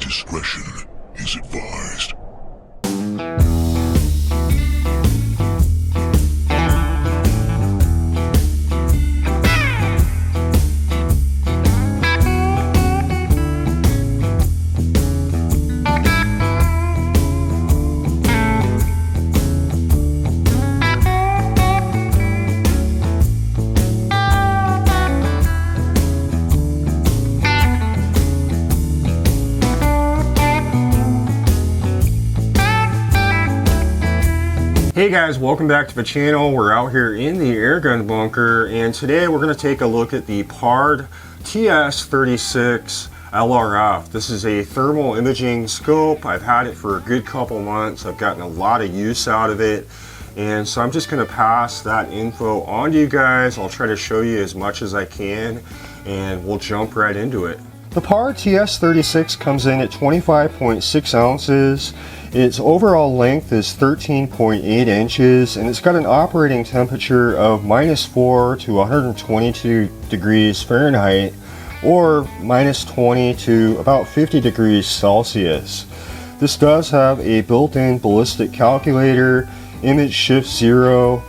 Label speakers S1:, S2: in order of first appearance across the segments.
S1: Discretion is advised.
S2: Hey guys, welcome back to the channel. We're out here in the airgun bunker, and today we're going to take a look at the PARD TS36 Lrf. This is a thermal imaging scope. I've had it for a good couple months. I've gotten a lot of use out of it, and so I'm just going to pass that info on to you guys. I'll try to show you as much as I can, and we'll jump right into it. The PARD TS36 comes in at 25.6 ounces. Its overall length is 13.8 inches, and it's got an operating temperature of -4 to 122 degrees Fahrenheit, or -20 to about 50 degrees Celsius. This does have a built-in ballistic calculator, image shift 0,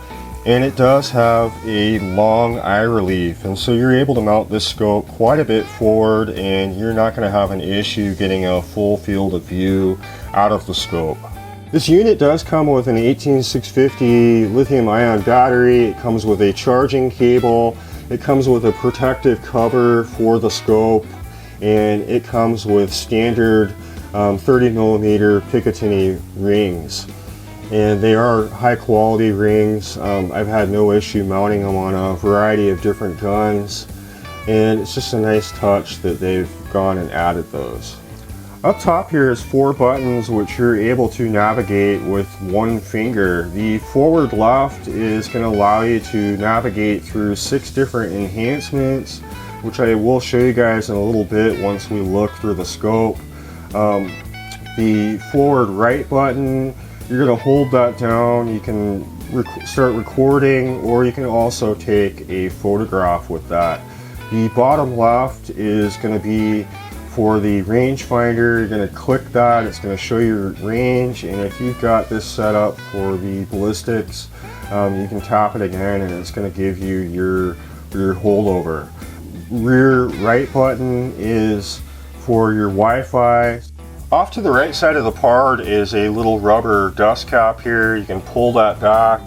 S2: and it does have a long eye relief, and so you're able to mount this scope quite a bit forward, and you're not going to have an issue getting a full field of view out of the scope. This unit does come with an 18650 lithium-ion battery. It comes with a charging cable. It comes with a protective cover for the scope, and it comes with standard 30mm Picatinny rings. And they are high quality rings. I've had no issue mounting them on a variety of different guns, and it's just a nice touch that they've gone and added those. Up top here is 4 buttons which you're able to navigate with one finger. The forward left is going to allow you to navigate through 6 different enhancements, which I will show you guys in a little bit once we look through the scope. The forward right button, you're going to hold that down. You can start recording, or you can also take a photograph with that. The bottom left is going to be for the rangefinder. You're going to click that, it's going to show your range, and if you've got this set up for the ballistics, you can tap it again and it's going to give you your holdover. Rear right button is for your Wi-Fi. Off to the right side of the PARD is a little rubber dust cap here. You can pull that back,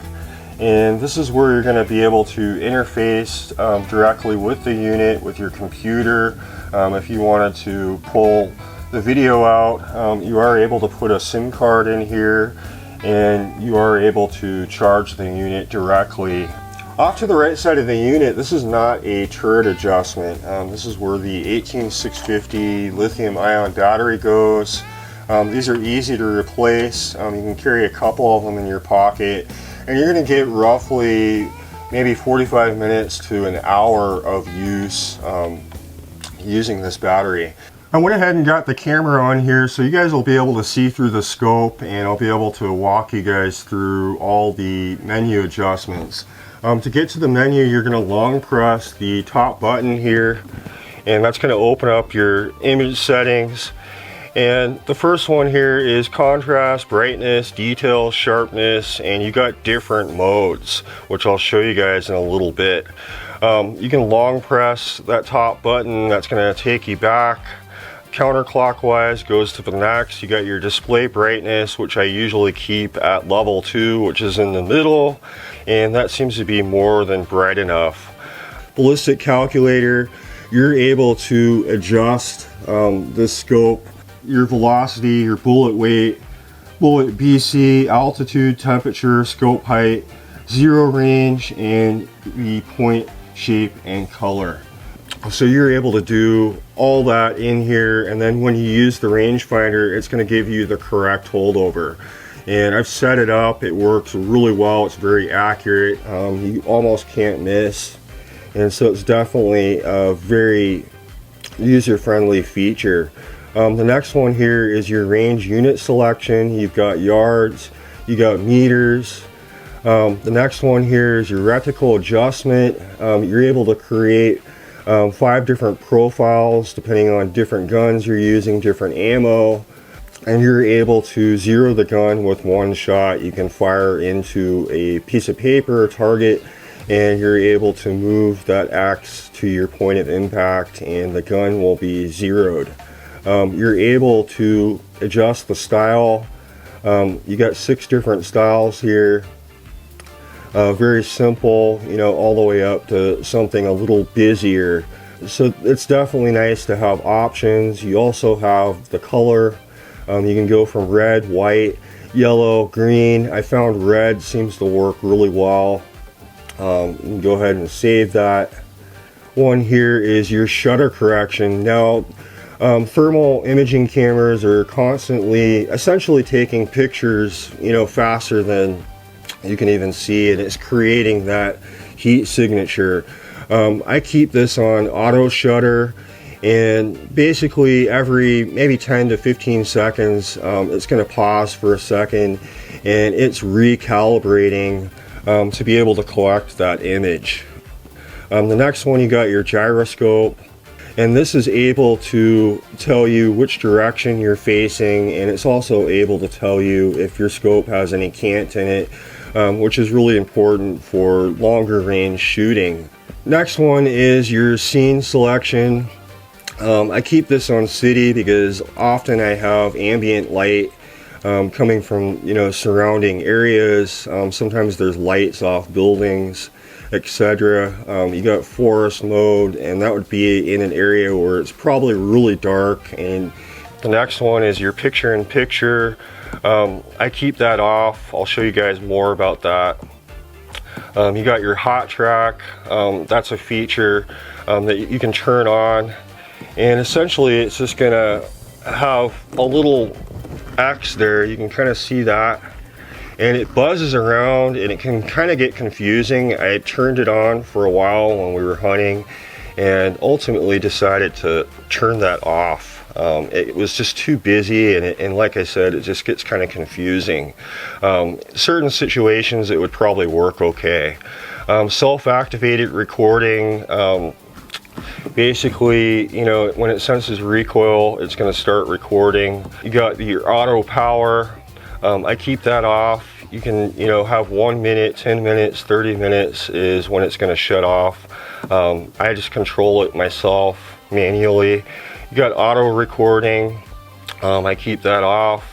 S2: and this is where you're going to be able to interface directly with the unit, with your computer. If you wanted to pull the video out, you are able to put a SIM card in here, and you are able to charge the unit directly. Off to the right side of the unit, this is not a turret adjustment. This is where the 18650 lithium-ion battery goes. These are easy to replace. You can carry a couple of them in your pocket, and you're going to get roughly maybe 45 minutes to an hour of use using this battery. I went ahead and got the camera on here so you guys will be able to see through the scope, and I'll be able to walk you guys through all the menu adjustments. To get to the menu, you're going to long press the top button here, and that's going to open up your image settings. And the first one here is contrast, brightness, detail, sharpness, and you got different modes, which I'll show you guys in a little bit. You can long press that top button, that's going to take you back. Counterclockwise goes to the next. You got your display brightness, which I usually keep at level 2, which is in the middle, and that seems to be more than bright enough. Ballistic calculator, you're able to adjust the scope, your velocity, your bullet weight, bullet BC, altitude, temperature, scope height, zero range, and the point, shape, and color. So you're able to do all that in here, and then when you use the rangefinder, it's going to give you the correct holdover. And I've set it up, it works really well, it's very accurate, you almost can't miss, and so it's definitely a very user-friendly feature. The next one here is your range unit selection. You've got yards, you got meters. The next one here is your reticle adjustment. You're able to create 5 different profiles depending on different guns you're using, different ammo, and you're able to zero the gun with one shot. You can fire into a piece of paper, target, and you're able to move that X to your point of impact and the gun will be zeroed. You're able to adjust the style. You got 6 different styles here. Very simple, you know, all the way up to something a little busier. So it's definitely nice to have options. You also have the color. You can go from red, white, yellow, green. I found red seems to work really well. You can go ahead and save that. One here is your shutter correction. Now, thermal imaging cameras are constantly, essentially taking pictures, you know, faster than you can even see, and it's creating that heat signature. I keep this on auto shutter, and basically every maybe 10 to 15 seconds, it's going to pause for a second, and it's recalibrating to be able to collect that image. The next one, you got your gyroscope, and this is able to tell you which direction you're facing, and it's also able to tell you if your scope has any cant in it, which is really important for longer range shooting. Next one is your scene selection. I keep this on city because often I have ambient light coming from, you know, surrounding areas. Sometimes there's lights off buildings, etc. You got forest mode, and that would be in an area where it's probably really dark. And the next one is your picture-in-picture. I keep that off. I'll show you guys more about that. You got your hot track. That's a feature that you can turn on, and essentially it's just gonna have a little X there. You can kind of see that, and it buzzes around, and it can kind of get confusing. I turned it on for a while when we were hunting, and ultimately decided to turn that off. It was just too busy, and like I said, it just gets kind of confusing. Certain situations it would probably work okay. Self-activated recording, basically, you know, when it senses recoil, it's going to start recording. You got your auto power. I keep that off. You can, you know, have 1 minute, 10 minutes, 30 minutes is when it's going to shut off. I just control it myself manually. You got auto recording. I keep that off.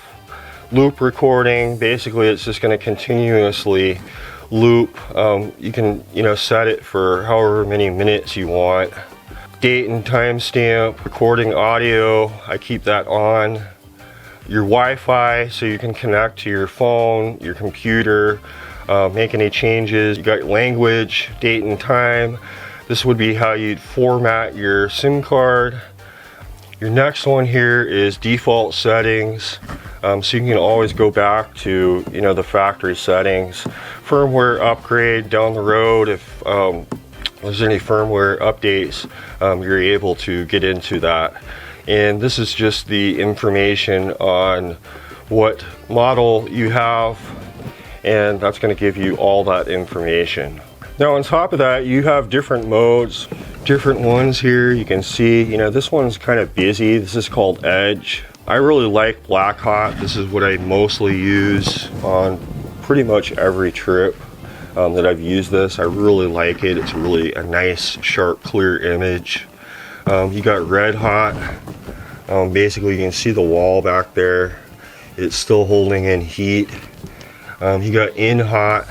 S2: Loop recording, basically it's just going to continuously loop. You can, you know, set it for however many minutes you want. Date and timestamp, recording audio, I keep that on. Your Wi-Fi, so you can connect to your phone, your computer, make any changes. You got language, date and time. This would be how you'd format your SIM card. Your next one here is default settings, so you can always go back to, you know, the factory settings. Firmware upgrade down the road, if there's any firmware updates, you're able to get into that. And this is just the information on what model you have, and that's going to give you all that information. Now on top of that, you have different modes, different ones here. You can see, you know, this one's kind of busy. This is called Edge. I really like Black Hot. This is what I mostly use on pretty much every trip that I've used this. I really like it. It's really a nice, sharp, clear image. You got Red Hot. Basically, you can see the wall back there. It's still holding in heat. You got In Hot.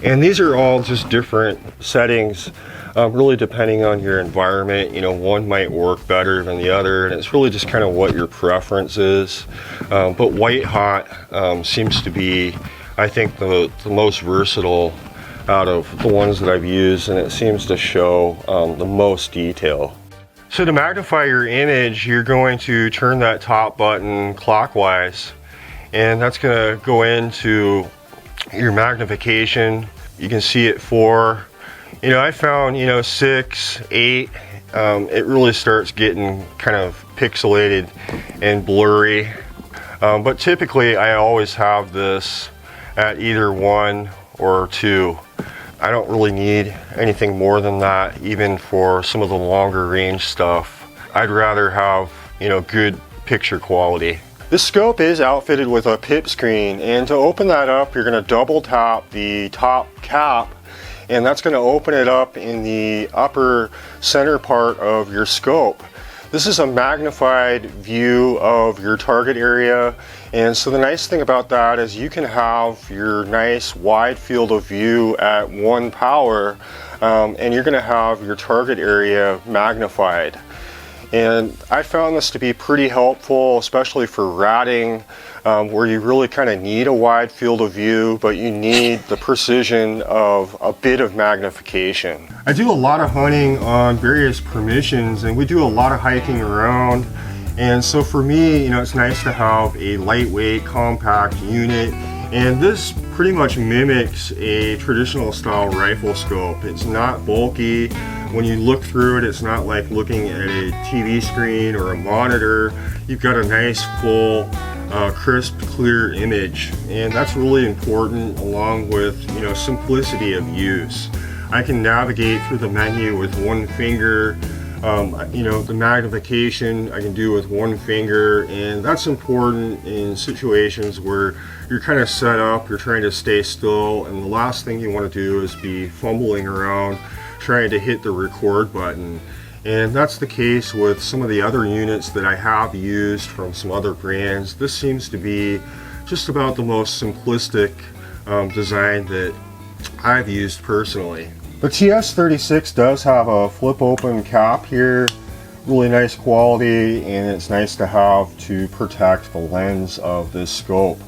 S2: And these are all just different settings, really depending on your environment. You know, one might work better than the other, and it's really just kind of what your preference is. But White Hot seems to be, I think, the most versatile out of the ones that I've used, and it seems to show the most detail. So to magnify your image, you're going to turn that top button clockwise, and that's going to go into your magnification. You can see it 4. You know, I found, you know, 6, 8, it really starts getting kind of pixelated and blurry. But typically I always have this at either 1 or 2. I don't really need anything more than that, even for some of the longer range stuff. I'd rather have, you know, good picture quality. This scope is outfitted with a pip screen, and to open that up, you're going to double tap the top cap, and that's going to open it up in the upper center part of your scope. This is a magnified view of your target area, and so the nice thing about that is you can have your nice wide field of view at 1 power, and you're going to have your target area magnified. And I found this to be pretty helpful, especially for ratting, where you really kind of need a wide field of view, but you need the precision of a bit of magnification. I do a lot of hunting on various permissions, and we do a lot of hiking around. And so for me, you know, it's nice to have a lightweight, compact unit. And this pretty much mimics a traditional style rifle scope. It's not bulky. When you look through it, it's not like looking at a TV screen or a monitor. You've got a nice, full, crisp, clear image. And that's really important, along with, you know, simplicity of use. I can navigate through the menu with 1 finger. You know, the magnification I can do with 1 finger, and that's important in situations where you're kind of set up, you're trying to stay still, and the last thing you want to do is be fumbling around trying to hit the record button. And that's the case with some of the other units that I have used from some other brands. This seems to be just about the most simplistic design that I've used personally. The TS36 does have a flip open cap here, really nice quality, and it's nice to have to protect the lens of this scope.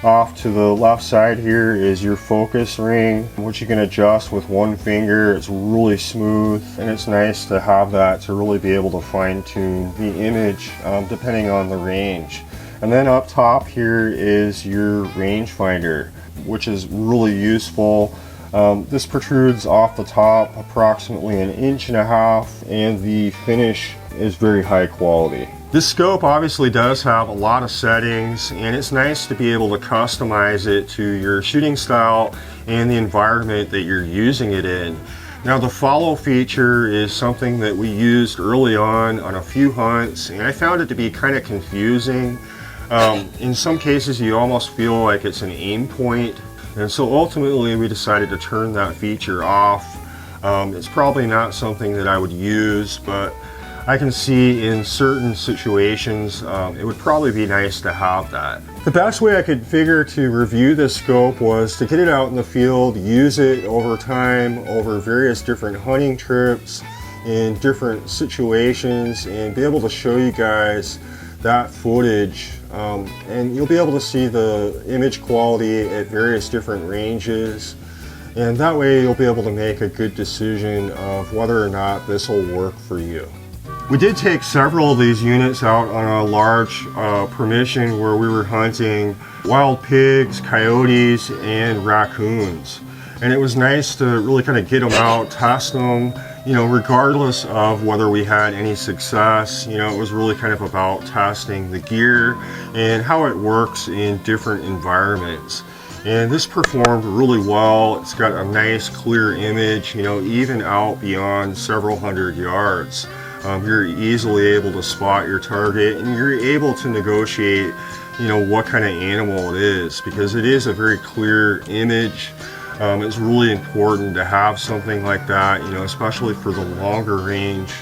S2: Off to the left side here is your focus ring, which you can adjust with 1 finger. It's really smooth, and it's nice to have that to really be able to fine tune the image depending on the range. And then up top here is your rangefinder, which is really useful. This protrudes off the top approximately 1.5 inches, and the finish is very high quality. This scope obviously does have a lot of settings, and it's nice to be able to customize it to your shooting style and the environment that you're using it in. Now, the follow feature is something that we used early on a few hunts, and I found it to be kind of confusing. In some cases you almost feel like it's an aim point. And so ultimately we decided to turn that feature off. It's probably not something that I would use, but I can see in certain situations it would probably be nice to have that. The best way I could figure to review this scope was to get it out in the field, use it over time, over various different hunting trips, in different situations, and be able to show you guys that footage. And you'll be able to see the image quality at various different ranges, and that way you'll be able to make a good decision of whether or not this will work for you. We did take several of these units out on a large permission where we were hunting wild pigs, coyotes, and raccoons. And it was nice to really kind of get them out, test them, you know, regardless of whether we had any success. You know, it was really kind of about testing the gear and how it works in different environments. And this performed really well. It's got a nice clear image, you know, even out beyond several hundred yards. You're easily able to spot your target, and you're able to negotiate, you know, what kind of animal it is, because it is a very clear image. It's really important to have something like that, you know, especially for the longer range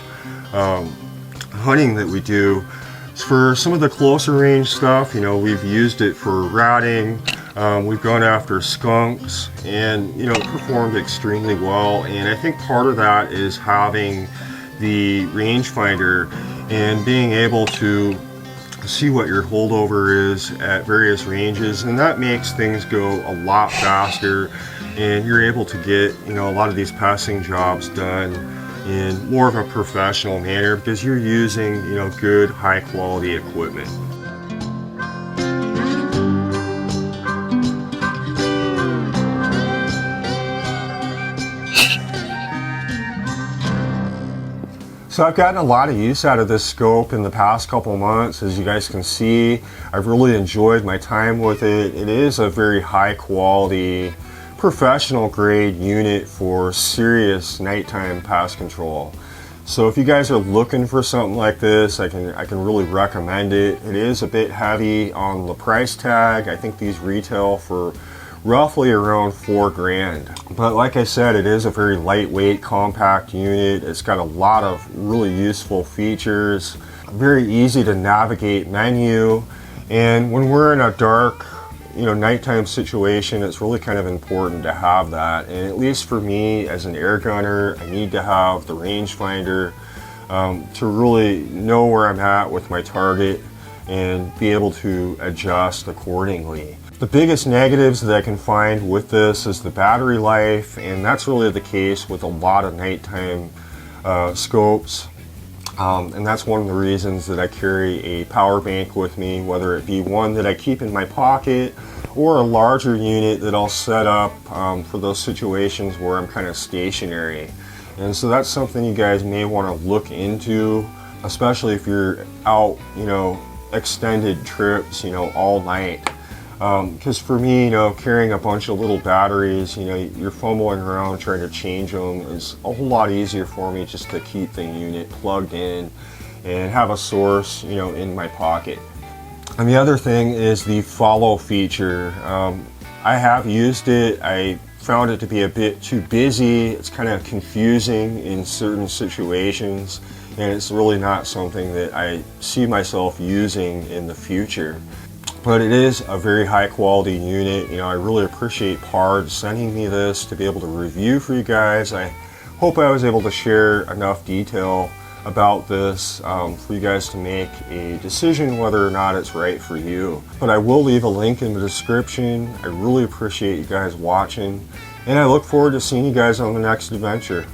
S2: hunting that we do. For some of the closer range stuff, you know, we've used it for ratting. We've gone after skunks, and, you know, it performed extremely well. And I think part of that is having the rangefinder and being able to see what your holdover is at various ranges, and that makes things go a lot faster, and you're able to get, you know, a lot of these passing jobs done in more of a professional manner because you're using, you know, good high quality equipment. So I've gotten a lot of use out of this scope in the past couple months. As you guys can see, I've really enjoyed my time with it. It is a very high quality professional grade unit for serious nighttime pest control. So if you guys are looking for something like this, I can really recommend it. It is a bit heavy on the price tag. I think these retail for roughly around $4,000. But like I said, it is a very lightweight, compact unit. It's got a lot of really useful features, very easy to navigate menu. And when we're in a dark, nighttime situation, it's really kind of important to have that. And at least for me as an air gunner, I need to have the rangefinder to really know where I'm at with my target and be able to adjust accordingly. The biggest negatives that I can find with this is the battery life, and that's really the case with a lot of nighttime scopes. And that's one of the reasons that I carry a power bank with me, whether it be one that I keep in my pocket or a larger unit that I'll set up for those situations where I'm kind of stationary. And so that's something you guys may want to look into, especially if you're out, extended trips, all night. Because for me, carrying a bunch of little batteries, you're fumbling around trying to change them. It's a whole lot easier for me just to keep the unit plugged in and have a source, in my pocket. And the other thing is the follow feature. I have used it. I found it to be a bit too busy. It's kind of confusing in certain situations, and it's really not something that I see myself using in the future. But it is a very high quality unit. I really appreciate PARD sending me this to be able to review for you guys. I hope I was able to share enough detail about this for you guys to make a decision whether or not it's right for you. But I will leave a link in the description. I really appreciate you guys watching, and I look forward to seeing you guys on the next adventure.